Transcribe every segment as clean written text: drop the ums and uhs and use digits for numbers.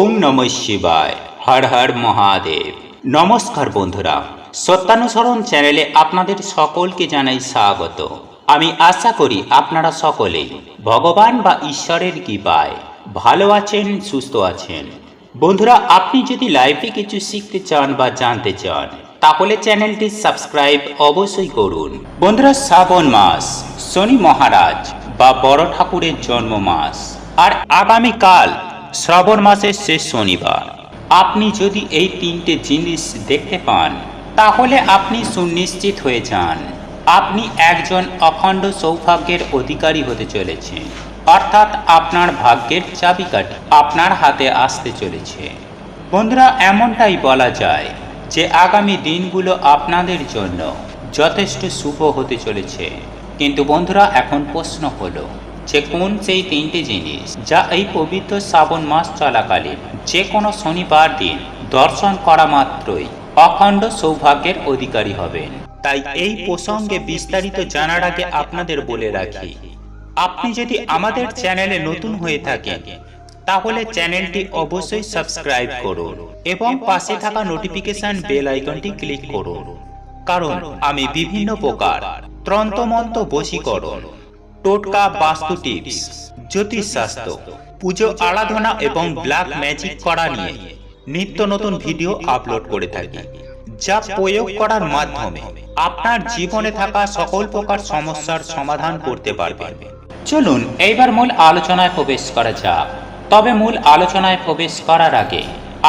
ওম নমঃ শিবায়। হর হর মহাদেব। নমস্কার বন্ধুরা, সত্যানুসরণ চ্যানেলে আপনাদের সকলকে জানাই স্বাগত। আমি আশা করি আপনারা সকলেই ভগবান বা ঈশ্বরের কৃপায় ভালো আছেন, সুস্থ আছেন। বন্ধুরা, আপনি যদি লাইফে কিছু শিখতে চান বা জানতে চান তাহলে চ্যানেলটি সাবস্ক্রাইব অবশ্যই করুন। বন্ধুরা, শ্রাবণ মাস শনি মহারাজ বা বড় ঠাকুরের জন্ম মাস, আর আগামীকাল শ্রাবণ মাসের শেষ শনিবার। আপনি যদি এই তিনটে জিনিস দেখতে পান তাহলে আপনি সুনিশ্চিত হয়ে যান আপনি একজন অখণ্ড সৌভাগ্যের অধিকারী হতে চলেছেন, অর্থাৎ আপনার ভাগ্যের চাবিকাঠি আপনার হাতে আসতে চলেছে। বন্ধুরা, এমনটাই বলা যায় যে আগামী দিনগুলো আপনাদের জন্য যথেষ্ট শুভ হতে চলেছে। কিন্তু বন্ধুরা, এখন প্রশ্ন হলো যে কোন সেই তিনটে জিনিস যা এই পবিত্র শ্রাবণ মাস চলাকালীন যে কোনো শনিবার দিন দর্শন করা মাত্রই অখণ্ড সৌভাগ্যের অধিকারী হবেন। তাই এই প্রসঙ্গে বিস্তারিত জানার আগে আপনাদের বলে রাখি, আপনি যদি আমাদের চ্যানেলে নতুন হয়ে থাকেন তাহলে চ্যানেলটি অবশ্যই সাবস্ক্রাইব করুন এবং পাশে থাকা নোটিফিকেশন বেল আইকনটি ক্লিক করুন, কারণ আমি বিভিন্ন প্রকার তন্ত্রমন্ত্র, বশীকরণ, টোটকা, বাস্তু টিপস, জ্যোতিষশাস্ত্র, পুজো আরাধনা এবং ব্ল্যাক ম্যাজিক করা নিয়ে নিত্য নতুন ভিডিও আপলোড করে থাকি, যা প্রয়োগ করার মাধ্যমে আপনার জীবনে থাকা সকল প্রকার সমস্যার সমাধান করতে পারবেন। চলুন এইবার মূল আলোচনায় প্রবেশ করা যাক। তবে মূল আলোচনায় প্রবেশ করার আগে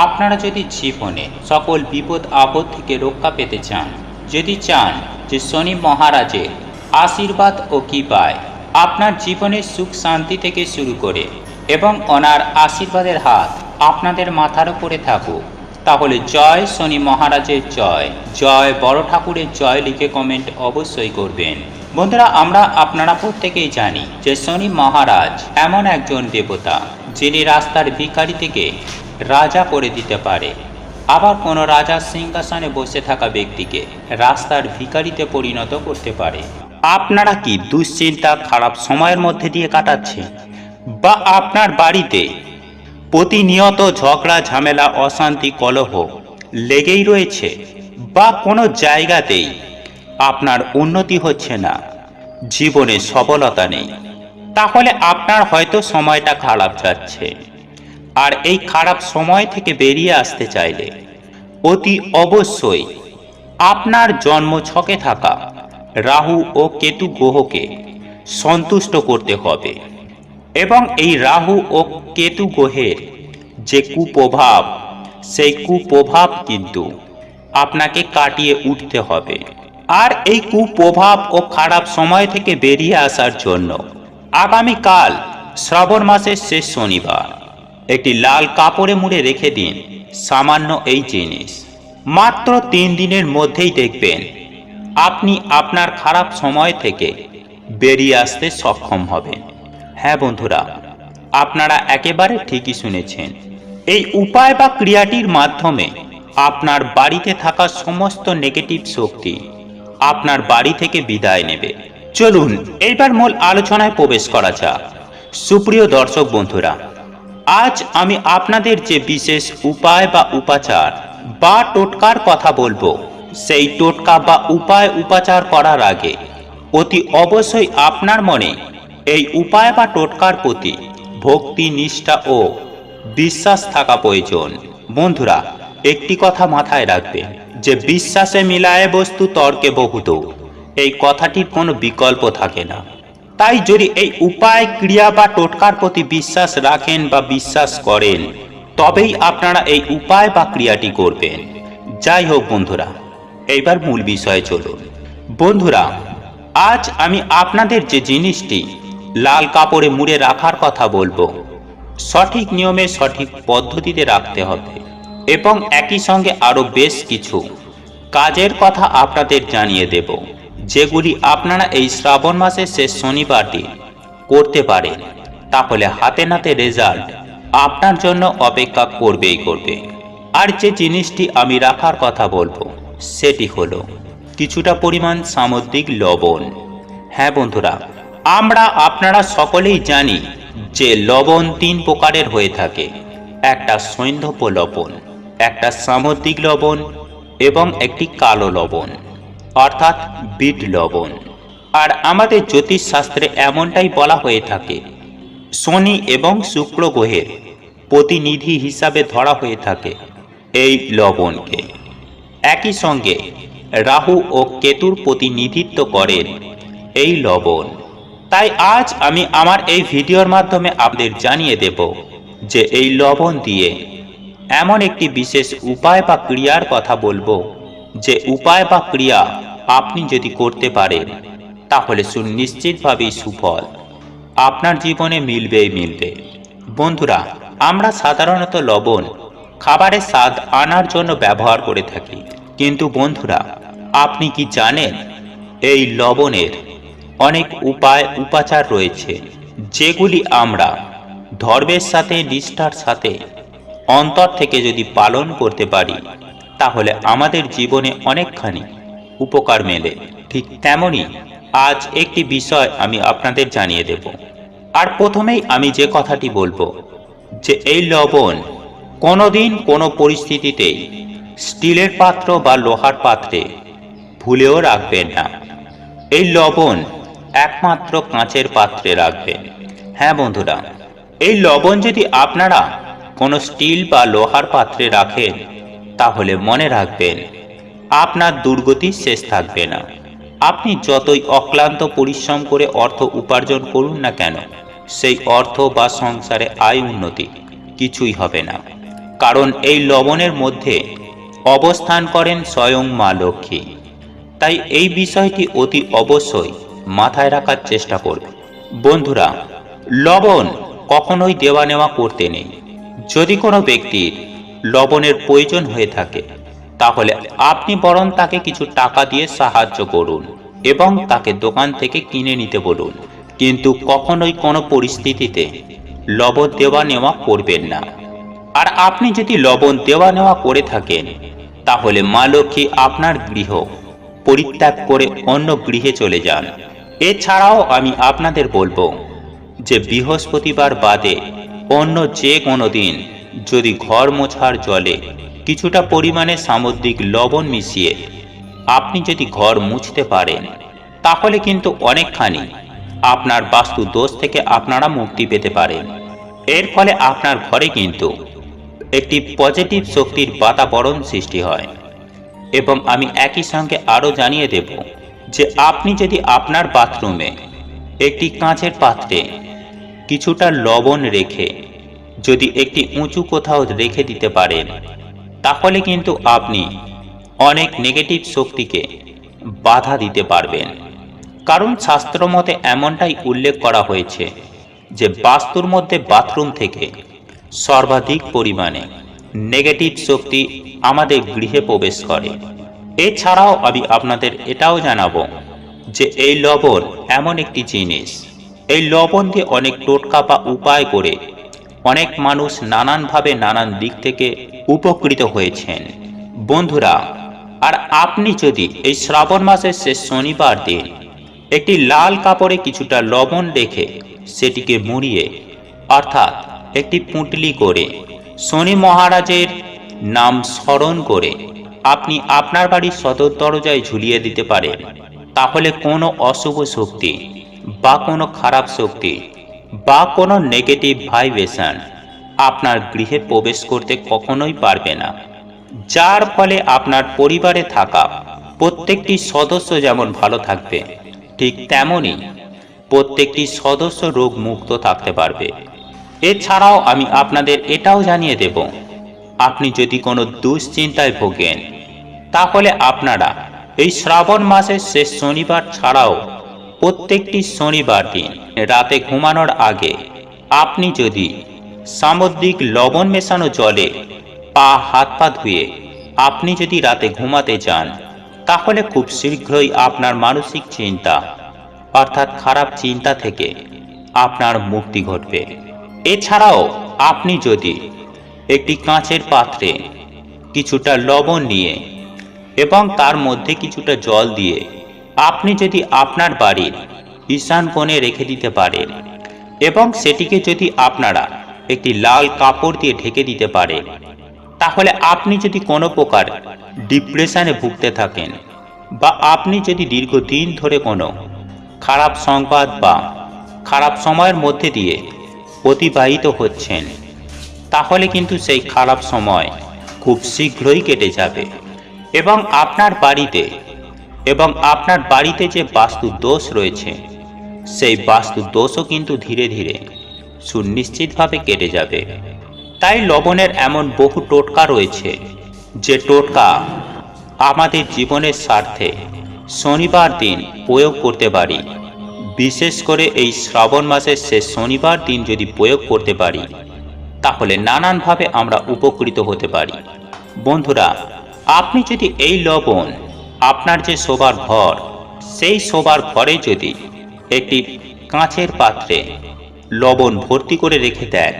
আপনারা যদি জীবনে সকল বিপদ আপদ থেকে রক্ষা পেতে চান, যদি চান যে শনি মহারাজের আশীর্বাদ ও কৃপায় আপনার জীবনের সুখ শান্তি থেকে শুরু করে এবং ওনার আশীর্বাদের হাত আপনাদের মাথার উপরে থাকুক, তাহলে জয় শনি মহারাজের জয়, জয় বড় ঠাকুরের জয় লিখে কমেন্ট অবশ্যই করবেন। বন্ধুরা, আমরা আপনারা প্রত্যেকেই জানি যে শনি মহারাজ এমন একজন দেবতা যিনি রাস্তার ভিখারি থেকে রাজা করে দিতে পারে, আবার কোনো রাজার সিংহাসনে বসে থাকা ব্যক্তিকে রাস্তার ভিখারিতে পরিণত করতে পারে। আপনারা কি দুশ্চিন্তা, খারাপ সময়ের মধ্যে দিয়ে কাটাচ্ছেন, বা আপনার বাড়িতে প্রতিনিয়ত ঝগড়া ঝামেলা, অশান্তি, কলহ লেগেই রয়েছে, বা কোনো জায়গাতেই আপনার উন্নতি হচ্ছে না, জীবনে সফলতা নেই, তাহলে আপনার হয়তো সময়টা খারাপ যাচ্ছে। আর এই খারাপ সময় থেকে বেরিয়ে আসতে চাইলে অতি অবশ্যই আপনার জন্ম ছকে থাকা রাহু ও কেতু গ্রহকে সন্তুষ্ট করতে হবে, এবং এই রাহু ও কেতু গ্রহের যে কুপ্রভাব, সেই কুপ্রভাব কিন্তু আপনাকে কাটিয়ে উঠতে হবে। আর এই কুপ্রভাব ও খারাপ সময় থেকে বেরিয়ে আসার জন্য আগামীকাল শ্রাবণ মাসের শেষ শনিবার একটি লাল কাপড়ে মুড়ে রেখে দিন সামান্য এই জিনিস। মাত্র 3 দিনের মধ্যেই দেখবেন আপনি আপনার খারাপ সময় থেকে বেরিয়ে আসতে সক্ষম হবেন। হ্যাঁ বন্ধুরা, আপনারা একেবারে ঠিকই শুনেছেন। এই উপায় বা ক্রিয়াটির মাধ্যমে আপনার বাড়িতে থাকা সমস্ত নেগেটিভ শক্তি আপনার বাড়ি থেকে বিদায় নেবে। চলুন এইবার মূল আলোচনায় প্রবেশ করা যাক। সুপ্রিয় দর্শক বন্ধুরা, আজ আমি আপনাদের যে বিশেষ উপায় বা উপাচার বা টোটকার কথা বলবো, সেই টোটকা বা উপায় উপাচার করার আগে অতি অবশ্যই আপনার মনে এই উপায় বা টোটকার প্রতি ভক্তি, নিষ্ঠা ও বিশ্বাস থাকা প্রয়োজন। বন্ধুরা, একটি কথা মাথায় রাখবেন যে বিশ্বাসে মিলায় বস্তু তর্কে বহুত, এই কথাটির কোনো বিকল্প থাকে না। তাই যদি এই উপায়, ক্রিয়া বা টোটকার প্রতি বিশ্বাস রাখেন বা বিশ্বাস করেন, তবেই আপনারা এই উপায় বা ক্রিয়াটি করবেন। যাই হোক বন্ধুরা, এইবার মূল বিষয়ে চলুন। বন্ধুরা, আজ আমি আপনাদের যে জিনিসটি লাল কাপড়ে মুড়ে রাখার কথা বলবো, সঠিক নিয়মে সঠিক পদ্ধতিতে রাখতে হবে, এবং একই সঙ্গে আরো বেশ কিছু কাজের কথা আপনাদের জানিয়ে দেব, যেগুলি আপনারা এই শ্রাবণ মাসের শেষ শনিবারটি করতে পারেন। তাহলে হাতে নাতে রেজাল্ট আপনার জন্য অপেক্ষা করবেই করবে। আর যে জিনিসটি আমি রাখার কথা বলবো সেটি হলো কিছুটা পরিমাণ সামুদ্রিক লবণ। হ্যাঁ বন্ধুরা, আপনারা সকলেই জানি যে লবণ 3 প্রকারের হয়ে থাকে। একটা সৈন্ধব লবণ, একটা সামুদ্রিক লবণ এবং একটি কালো লবণ অর্থাৎ বিট লবণ। আর আমাদের জ্যোতিষশাস্ত্রে এমনটাই বলা হয়ে থাকে, শনি এবং শুক্র গ্রহের প্রতিনিধি হিসাবে ধরা হয়ে থাকে এই লবণকে। একই সঙ্গে রাহু ও কেতুর প্রতিনিধিত্ব করেন এই লবণ। তাই আজ আমি আমার এই ভিডিওর মাধ্যমে আপনাদের জানিয়ে দেব যে এই লবণ দিয়ে এমন একটি বিশেষ উপায় বা ক্রিয়ার কথা বলবো, যে উপায় বা ক্রিয়া আপনি যদি করতে পারেন তাহলে সুনিশ্চিতভাবেই সুফল আপনার জীবনে মিলবেই মিলবে। বন্ধুরা, আমরা সাধারণত লবণ খাবারের স্বাদ আনার জন্য ব্যবহার করে থাকি, কিন্তু বন্ধুরা আপনি কি জানেন এই লবণের অনেক উপাচার রয়েছে, যেগুলি আমরা ধর্মের সাথে নিষ্ঠার সাথে অন্তর থেকে যদি পালন করতে পারি তাহলে আমাদের জীবনে অনেকখানি উপকার মেলে। ঠিক তেমনি আজ একটি বিষয় আমি আপনাদের জানিয়ে দেব। আর প্রথমেই আমি যে কথাটি বলবো, যে এই লবণ কোনোদিন কোনো পরিস্থিতিতেই স্টিলের পাত্র বা লোহার পাত্রে ভুলেও রাখবেন না। এই লবণ একমাত্র কাঁচের পাত্রে রাখবেন। হ্যাঁ বন্ধুরা, এই লবণ যদি আপনারা কোনো স্টিল বা লোহার পাত্রে রাখেন তাহলে মনে রাখবেন আপনার দুর্গতির শেষ থাকবে না। আপনি যতই অক্লান্ত পরিশ্রম করে অর্থ উপার্জন করুন না কেন, সেই অর্থ বা সংসারে আয় উন্নতি কিছুই হবে না। কারণ এই লবণের মধ্যে অবস্থান করেন স্বয়ং মা লক্ষ্মী। তাই এই বিষয়টি অতি অবশ্যই মাথায় রাখার চেষ্টা করবে। বন্ধুরা, লবণ কখনোই দেওয়া নেওয়া করতে নেই। যদি কোনো ব্যক্তির লবণের প্রয়োজন হয়ে থাকে তাহলে আপনি বরং তাকে কিছু টাকা দিয়ে সাহায্য করুন এবং তাকে দোকান থেকে কিনে নিতে বলুন, কিন্তু কখনোই কোনো পরিস্থিতিতে লবণ দেওয়া নেওয়া করবেন না। আর আপনি যদি লবণ দেওয়া নেওয়া করে থাকেন তাহলে মা লক্ষ্মী আপনার গৃহ পরিত্যাগ করে অন্য গৃহে চলে যান। এছাড়াও আমি আপনাদের বলবো যে বৃহস্পতিবার বাদে অন্য যে কোনো দিন যদি ঘর মোছার জলে কিছুটা পরিমাণে সামুদ্রিক লবণ মিশিয়ে আপনি যদি ঘর মুছতে পারেন তাহলে কিন্তু অনেকখানি আপনার বাস্তু দোষ থেকে আপনারা মুক্তি পেতে পারেন। এর ফলে আপনার ঘরে কিন্তু একটি পজিটিভ শক্তির বাতাবরণ সৃষ্টি হয়। এবং আমি একই সঙ্গে আরও জানিয়ে দেব যে আপনি যদি আপনার বাথরুমে একটি কাঁচের পাত্রে কিছুটা লবণ রেখে যদি একটি উঁচু কোথাও রেখে দিতে পারেন তাহলে কিন্তু আপনি অনেক নেগেটিভ শক্তিকে বাধা দিতে পারবেন। কারণ শাস্ত্রমতে এমনটাই উল্লেখ করা হয়েছে যে বাস্তুর মধ্যে বাথরুম থেকে সর্বাধিক পরিমাণে নেগেটিভ শক্তি আমাদের গৃহে প্রবেশ করে। এছাড়াও আমি আপনাদের এটাও জানাবো যে এই লবণ এমন একটি জিনিস, এই লবণ দিয়ে অনেক টোটকা বা উপায় করে অনেক মানুষ নানানভাবে নানান দিক থেকে উপকৃত হয়েছেন। বন্ধুরা, আর আপনি যদি এই শ্রাবণ মাসের শেষ শনিবার দিন একটি লাল কাপড়ে কিছুটা লবণ রেখে সেটিকে মুড়িয়ে অর্থাৎ একটি পুঁটলি করে শনি মহারাজের নাম স্মরণ করে আপনি আপনার বাড়ির সদর দরজায় ঝুলিয়ে দিতে পারেন, তাহলে কোনো অশুভ শক্তি বা কোনো খারাপ শক্তি বা কোনো নেগেটিভ ভাইব্রেশন আপনার গৃহে প্রবেশ করতে কখনোই পারবে না। যার ফলে আপনার পরিবারে থাকা প্রত্যেকটি সদস্য যেমন ভালো থাকবে, ঠিক তেমনি প্রত্যেকটি সদস্য রোগ মুক্ত থাকতে পারবে। এছাড়াও আমি আপনাদের এটাও জানিয়ে দেব, আপনি যদি কোনো দুশ্চিন্তায় ভোগেন তাহলে আপনারা এই শ্রাবণ মাসের শেষ শনিবার ছাড়াও প্রত্যেকটি শনিবার দিন রাতে ঘুমানোর আগে আপনি যদি সামুদ্রিক লবণ মেশানো জলে পা হাত পা ধুয়ে আপনি যদি রাতে ঘুমাতে যান তাহলে খুব শীঘ্রই আপনার মানসিক চিন্তা অর্থাৎ খারাপ চিন্তা থেকে আপনার মুক্তি ঘটবে। এছাড়াও আপনি যদি একটি কাঁচের পাত্রে কিছুটা লবণ নিয়ে এবং তার মধ্যে কিছুটা জল দিয়ে আপনি যদি আপনার বাড়ির ঈশান কোণে রেখে দিতে পারেন এবং সেটিকে যদি আপনারা একটি লাল কাপড় দিয়ে ঢেকে দিতে পারে। তাহলে আপনি যদি কোনো প্রকার ডিপ্রেশনে ভুগতে থাকেন, বা আপনি যদি দীর্ঘদিন ধরে কোনো খারাপ সংবাদ বা খারাপ সময়ের মধ্যে দিয়ে অতিবাহিত হচ্ছেন, তাহলে কিন্তু সেই খারাপ সময় খুব শীঘ্রই কেটে যাবে। এবং আপনার বাড়িতে যে বাস্তু দোষ রয়েছে, সেই বাস্তু দোষও কিন্তু ধীরে ধীরে সুনিশ্চিতভাবে কেটে যাবে। তাই লবণের এমন বহু টোটকা রয়েছে, যে টোটকা আমাদের জীবনের স্বার্থে শনিবার দিন প্রয়োগ করতে পারি। বিশেষ করে এই শ্রাবণ মাসের শেষ শনিবার দিন যদি প্রয়োগ করতে পারি, তাহলে নানানভাবে আমরা উপকৃত হতে পারি। বন্ধুরা, আপনি যদি এই লবণ আপনার যে শোবার ঘর, সেই শোবার ঘরে যদি একটি কাঁচের পাত্রে লবণ ভর্তি করে রেখে দেন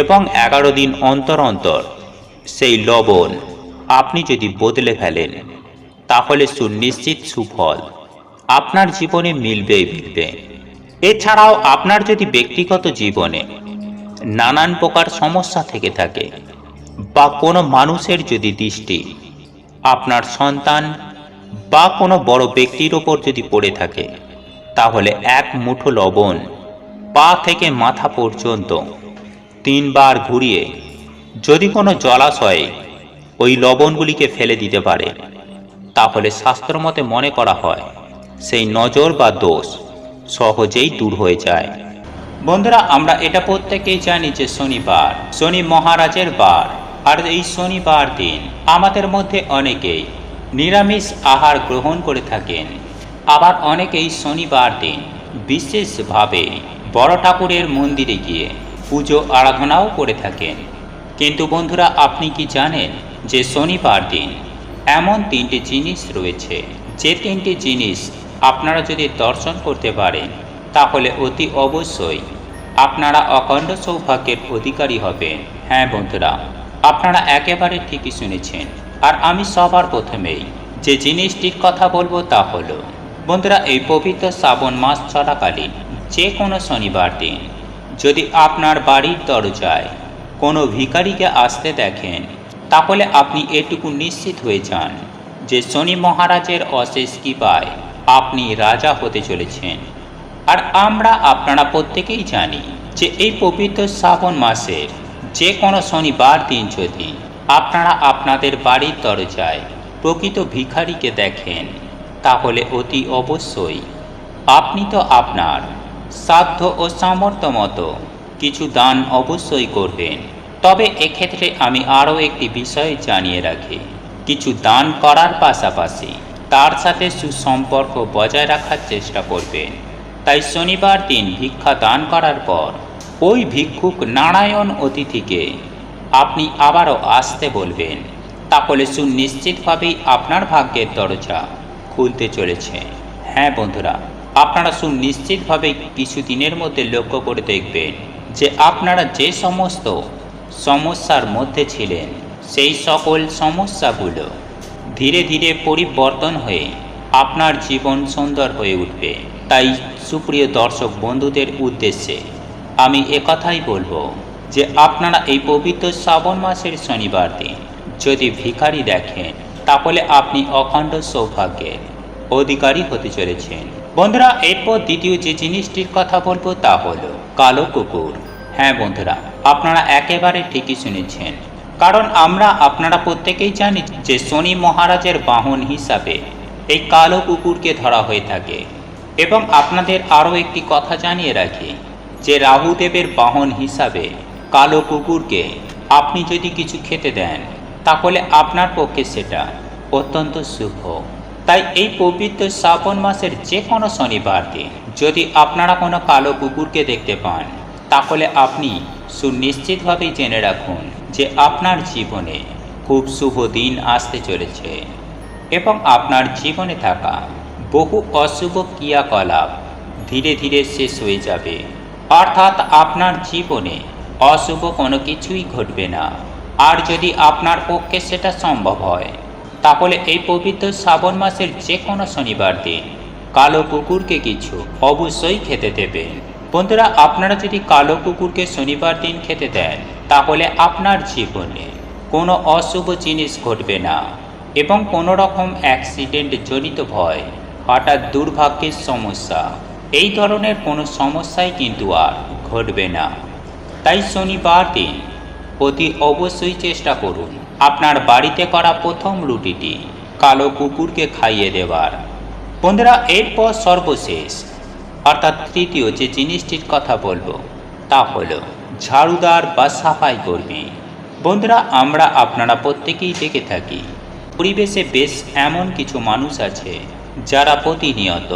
এবং 11 দিন অন্তর অন্তর সেই লবণ আপনি যদি বদলে ফেলেন, তাহলে সুনিশ্চিত সুফল আপনার জীবনে মিলবে। এছাড়াও আপনার যদি ব্যক্তিগত জীবনে নানান প্রকার সমস্যা থেকে থাকে, বা কোনো মানুষের যদি দৃষ্টি আপনার সন্তান বা কোনো বড় ব্যক্তির ওপর যদি পড়ে থাকে, তাহলে এক মুঠো লবণ পা থেকে মাথা পর্যন্ত 3 বার ঘুরিয়ে যদি কোনো জলাশয়ে ওই লবণগুলিকে ফেলে দিতে পারে, তাহলে শাস্ত্রমতে মনে করা হয় সেই নজর বা দোষ সহজেই দূর হয়ে যায়। বন্ধুরা, আমরা এটা প্রত্যেকেই জানি যে শনিবার শনি মহারাজের বার, আর এই শনিবার দিন আমাদের মধ্যে অনেকেই নিরামিষ আহার গ্রহণ করে থাকেন। আবার অনেকেই শনিবার দিন বিশেষভাবে বড় ঠাকুরের মন্দিরে গিয়ে পুজো আরাধনাও করে থাকেন। কিন্তু বন্ধুরা, আপনি কি জানেন যে শনিবার দিন এমন 3টি জিনিস রয়েছে, যে 3টি জিনিস আপনারা যদি দর্শন করতে পারেন, তাহলে অতি অবশ্যই আপনারা অখণ্ড সৌভাগ্যের অধিকারী হবেন। হ্যাঁ বন্ধুরা, আপনারা একেবারে ঠিকই শুনেছেন। আর আমি সবার প্রথমেই যে জিনিসটির কথা বলবো তা হলো, বন্ধুরা, এই পবিত্র শ্রাবণ মাস চলাকালীন যে কোনো শনিবার দিন যদি আপনার বাড়ির দরজায় কোনো ভিখারিকে আসতে দেখেন, তাহলে আপনি এটুকু নিশ্চিত হয়ে যান যে শনি মহারাজের অশেষ কৃপায় আপনি রাজা হতে চলেছেন। আর আপনারা প্রত্যেকেই জানি যে এই পবিত্র শ্রাবণ মাসের যে কোনো শনিবার দিন যদি আপনারা আপনাদের বাড়ির দরজায় প্রকৃত ভিখারিকে দেখেন, তাহলে অতি অবশ্যই আপনি তো আপনার সাধ্য ও সামর্থ্য মতো কিছু দান অবশ্যই করবেন। তবে এক্ষেত্রে আমি আরও একটি বিষয় জানিয়ে রাখি, কিছু দান করার পাশাপাশি তার সাথে সুসম্পর্ক বজায় রাখার চেষ্টা করবেন। তাই শনিবার দিন ভিক্ষা দান করার পর ওই ভিক্ষুক নারায়ণ অতিথিকে আপনি আবারও আসতে বলবেন, তাহলে সুনিশ্চিতভাবেই আপনার ভাগ্যের দরজা খুলতে চলেছে। হ্যাঁ বন্ধুরা, আপনারা সুনিশ্চিতভাবে কিছু দিনের মধ্যে লক্ষ্য করে দেখবেন যে আপনারা যে সমস্ত সমস্যার মধ্যে ছিলেন, সেই সকল সমস্যাগুলো ধীরে ধীরে পরিবর্তন হয়ে আপনার জীবন সুন্দর হয়ে উঠবে। তাই সুপ্রিয় দর্শক বন্ধুদের উদ্দেশ্যে আমি একথাই বলবো যে আপনারা এই পবিত্র শ্রাবণ মাসের শনিবার দিন যদি ভিখারি দেখেন, তাহলে আপনি অখণ্ড সৌভাগ্যের অধিকারী হতে চলেছেন। বন্ধুরা, এরপর দ্বিতীয় যে জিনিসটির কথা বলবো তা হলো কালো কুকুর। হ্যাঁ বন্ধুরা, আপনারা একেবারে ঠিকই শুনেছেন, কারণ আপনারা প্রত্যেকেই জানি যে শনি মহারাজের বাহন হিসাবে এই কালো কুকুরকে ধরা হয়ে থাকে। এবং আপনাদের আরও একটি কথা জানিয়ে রাখি যে রাহুদেবের বাহন হিসাবে কালো কুকুরকে আপনি যদি কিছু খেতে দেন, তাহলে আপনার পক্ষে সেটা অত্যন্ত শুভ। তাই এই পবিত্র শ্রাবণ মাসের যে কোনো শনিবার দিন যদি আপনারা কোনো কালো কুকুরকে দেখতে পান, তাহলে আপনি সুনিশ্চিতভাবেই জেনে রাখুন যে আপনার জীবনে খুব শুভ দিন আসতে চলেছে এবং আপনার জীবনে থাকা বহু অশুভ ক্রিয়াকলাপ ধীরে ধীরে শেষ হয়ে যাবে। অর্থাৎ আপনার জীবনে অশুভ কোনো কিছুই ঘটবে না। আর যদি আপনার পক্ষে সেটা সম্ভব হয়, তাহলে এই পবিত্র শ্রাবণ মাসের যে কোনো শনিবার দিন কালো কুকুরকে কিছু অবশ্যই খেতে দেবেন। বন্ধুরা, আপনারা যদি কালো কুকুরকে শনিবার দিন খেতে দেন, তাহলে আপনার জীবনে কোনো অশুভ জিনিস ঘটবে না এবং কোনো রকম অ্যাক্সিডেন্ট জনিত ভয়, হঠাৎ দুর্ভাগ্যের সমস্যা, এই ধরনের কোনো সমস্যাই কিন্তু আর ঘটবে না। তাই শনিবার দিন অতি অবশ্যই চেষ্টা করুন আপনার বাড়িতে করা প্রথম রুটিটি কালো কুকুরকে খাইয়ে দেওয়ার। বন্ধুরা, এরপর সর্বশেষ অর্থাৎ তৃতীয় যে জিনিসটির কথা বলবো তা হলো ঝাড়ুদার বা সাফাই কর্মী। বন্ধুরা, আপনারা প্রত্যেকেই দেখে থাকি পরিবেশে বেশ এমন কিছু মানুষ আছে যারা প্রতিনিয়ত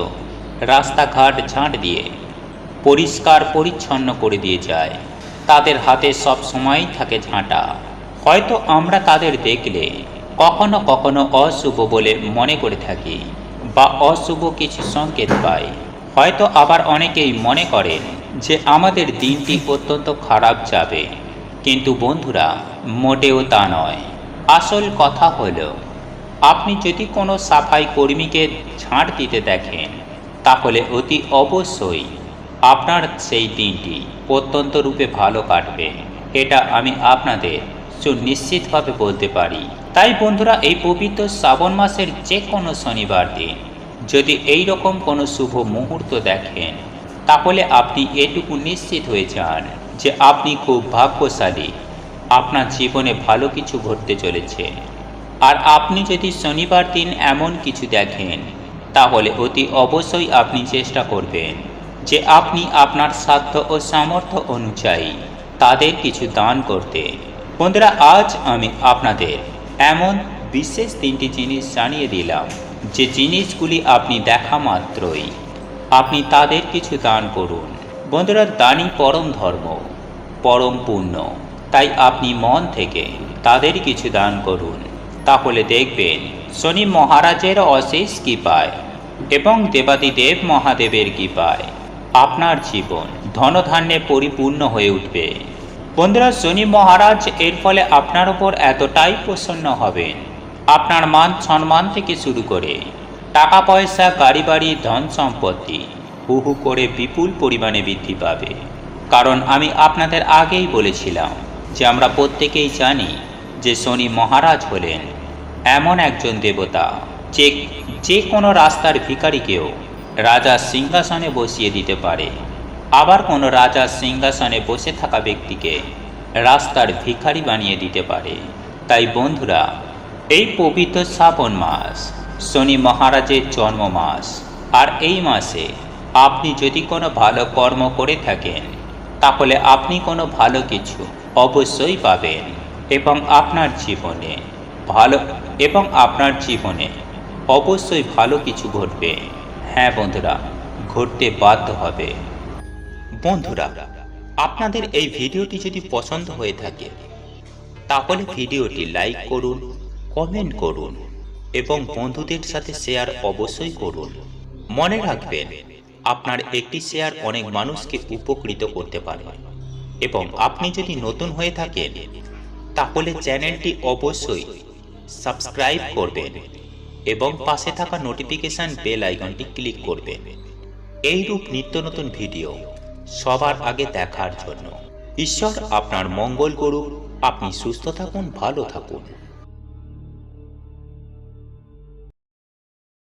রাস্তাঘাট ঝাঁট দিয়ে পরিষ্কার পরিচ্ছন্ন করে দিয়ে যায়। তাদের হাতে সব সময়ই থাকে ঝাঁটা। হয়তো আমরা তাদের দেখলে কখনো কখনো অশুভ বলে মনে করে থাকি বা অশুভ কিছু সংকেত পাই। হয়তো আবার অনেকেই মনে করেন যে আমাদের দিনটি অত্যন্ত খারাপ যাবে, কিন্তু বন্ধুরা, মোটেও তা নয়। আসল কথা হলো, আপনি যদি কোনো সাফাই কর্মীকে ঝাঁট দিতে দেখেন, তাহলে অতি অবশ্যই আপনার সেই দিনটি অত্যন্ত রূপে ভালো কাটবে। এটা আমি আপনাদের সুনিশ্চিতভাবে বলতে পারি। তাই বন্ধুরা, এই পবিত্র শ্রাবণ মাসের যে কোনো শনিবার দিন যদি এই রকম কোনো শুভ মুহূর্ত দেখেন, তাহলে আপনি এটুকু নিশ্চিত হয়ে যান যে আপনি খুব ভাগ্যশালী, আপনার জীবনে ভালো কিছু ঘটতে চলেছে। আর আপনি যদি শনিবার দিন এমন কিছু দেখেন, তাহলে অতি অবশ্যই আপনি চেষ্টা করবেন যে আপনি আপনার সাধ্য ও সামর্থ্য অনুযায়ী তাদের কিছু দান করতে। বন্ধুরা, আজ আমি আপনাদের এমন বিশেষ তিনটি জিনিস জানিয়ে দিলাম যে জিনিসগুলি আপনি দেখা মাত্রই আপনি তাদের কিছু দান করুন। বন্ধুরা, দানই পরম ধর্ম, পরম পুণ্য। তাই আপনি মন থেকে তাদের কিছু দান করুন। তাহলে দেখবেন শনি মহারাজের অশেষ কৃপায় এবং দেবাদিদেব মহাদেবের কৃপায় আপনার জীবন ধনধান্যে পরিপূর্ণ হয়ে উঠবে। বন্ধুরা, শনি মহারাজ এর ফলে আপনার উপর এতটাই প্রসন্ন হবেন, আপনার মান সম্মান থেকে শুরু করে টাকা পয়সা, গাড়ি বাড়ি, ধন সম্পত্তি হু হু করে বিপুল পরিমাণে বৃদ্ধি পাবে। কারণ আমি আপনাদের আগেই বলেছিলাম যে আমরা প্রত্যেকেই জানি যে শনি মহারাজ হলেন এমন একজন দেবতা যে কোনো রাস্তার ভিখারিকেও রাজার সিংহাসনে বসিয়ে দিতে পারে, আবার কোনো রাজার সিংহাসনে বসে থাকা ব্যক্তিকে রাস্তার ভিখারি বানিয়ে দিতে পারে। তাই বন্ধুরা, এই পবিত্র শ্রাবণ মাস শনি মহারাজের জন্ম মাস, আর এই মাসে আপনি যদি কোনো ভালো কর্ম করে থাকেন, তাহলে আপনি কোনো ভালো কিছু অবশ্যই পাবেন এবং আপনার জীবনে অবশ্যই ভালো কিছু ঘটবে। হ্যাঁ বন্ধুরা, ঘটতে বাধ্য হবে। বন্ধুরা, আপনাদের এই ভিডিওটি যদি পছন্দ হয়ে থাকে, তাহলে ভিডিওটি লাইক করুন, কমেন্ট করুন এবং বন্ধুদের সাথে শেয়ার অবশ্যই করুন। মনে রাখবেন, আপনার একটি শেয়ার অনেক মানুষকে উপকৃত করতে পারে। এবং আপনি যদি নতুন হয়ে থাকেন, তাহলে চ্যানেলটি অবশ্যই সাবস্ক্রাইব করবেন এবং পাশে থাকা নোটিফিকেশন বেল আইকনটি ক্লিক করবেন এইরূপ নিত্য নতুন ভিডিও সবার আগে দেখার জন্য। ঈশ্বর আপনার মঙ্গল করুক। আপনি সুস্থ থাকুন, ভালো থাকুন।